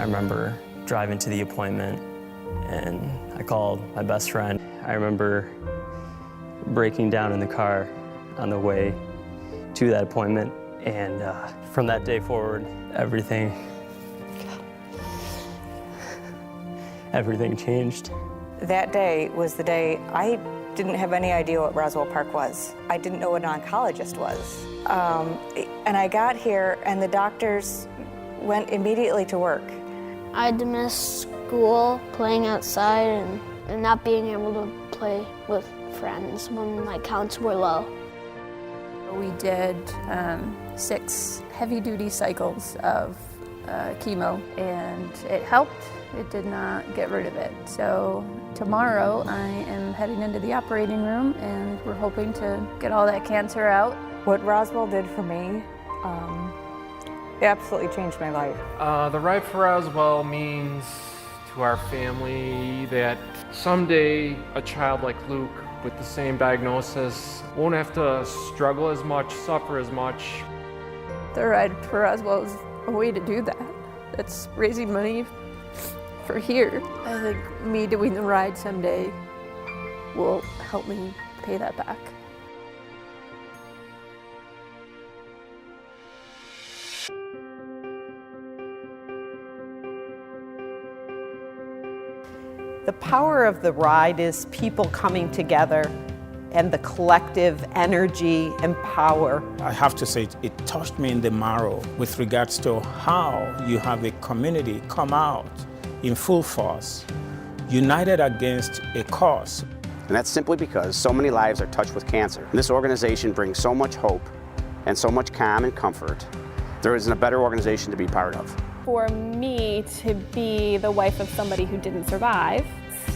remember driving to the appointment and I called my best friend. I remember breaking down in the car on the way to that appointment, and from that day forward, everything changed. That day was the day I didn't have any idea what Roswell Park was. I didn't know what an oncologist was. And I got here and the doctors went immediately to work. I had to miss school, playing outside, and not being able to play with friends when my counts were low. We did 6 heavy-duty cycles of chemo, and it helped. It did not get rid of it. So tomorrow I am heading into the operating room, and we're hoping to get all that cancer out. What Roswell did for me, it absolutely changed my life. The Ride for Roswell means to our family that someday a child like Luke with the same diagnosis won't have to struggle as much, suffer as much. The Ride for Roswell is a way to do that. It's raising money for here. I think me doing the ride someday will help me pay that back. The power of the ride is people coming together and the collective energy and power. I have to say, it touched me in the marrow with regards to how you have a community come out in full force, united against a cause. And that's simply because so many lives are touched with cancer. And this organization brings so much hope and so much calm and comfort. There isn't a better organization to be part of. For me to be the wife of somebody who didn't survive,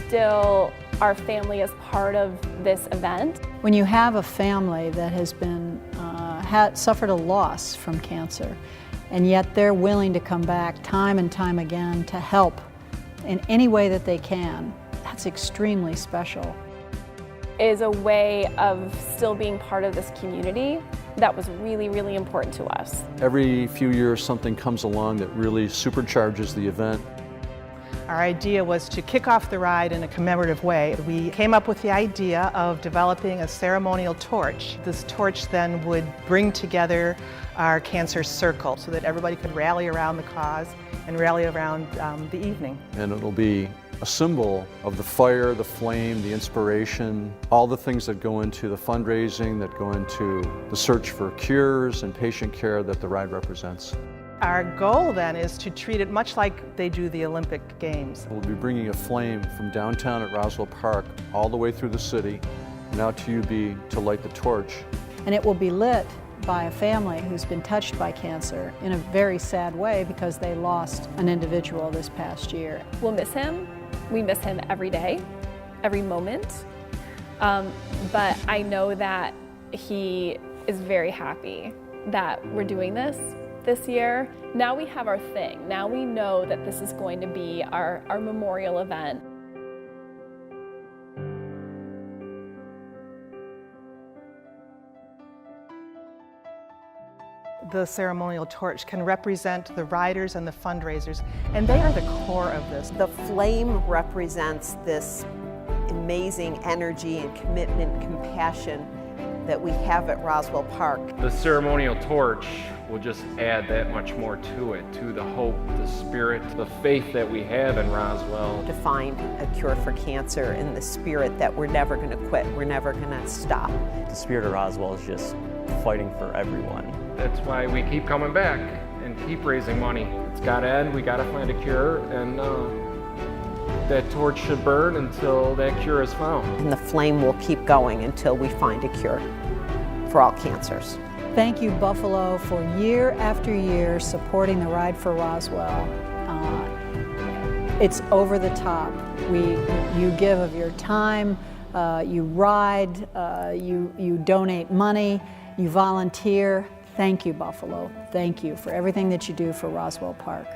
still our family is part of this event. When you have a family that has been suffered a loss from cancer, and yet they're willing to come back time and time again to help in any way that they can, that's extremely special. Is a way of still being part of this community that was really, really important to us. Every few years something comes along that really supercharges the event. Our idea was to kick off the ride in a commemorative way. We came up with the idea of developing a ceremonial torch. This torch then would bring together our cancer circle so that everybody could rally around the cause and rally around the evening. And it'll be a symbol of the fire, the flame, the inspiration, all the things that go into the fundraising, that go into the search for cures and patient care that the ride represents. Our goal then is to treat it much like they do the Olympic Games. We'll be bringing a flame from downtown at Roswell Park all the way through the city, now to UB to light the torch. And it will be lit by a family who's been touched by cancer in a very sad way because they lost an individual this past year. We'll miss him. We miss him every day, every moment. But I know that he is very happy that we're doing this year. Now we have our thing. Now we know that this is going to be our memorial event. The ceremonial torch can represent the riders and the fundraisers, and they are the core of this. The flame represents this amazing energy and commitment and compassion that we have at Roswell Park. The ceremonial torch will just add that much more to it, to the hope, the spirit, the faith that we have in Roswell. To find a cure for cancer and the spirit that we're never going to quit, we're never going to stop. The spirit of Roswell is just fighting for everyone. That's why we keep coming back and keep raising money. It's got to end, we got to find a cure, and that torch should burn until that cure is found. And the flame will keep going until we find a cure for all cancers. Thank you, Buffalo, for year after year supporting the Ride for Roswell. It's over the top. You give of your time, you ride, you donate money, you volunteer. Thank you, Buffalo. Thank you for everything that you do for Roswell Park.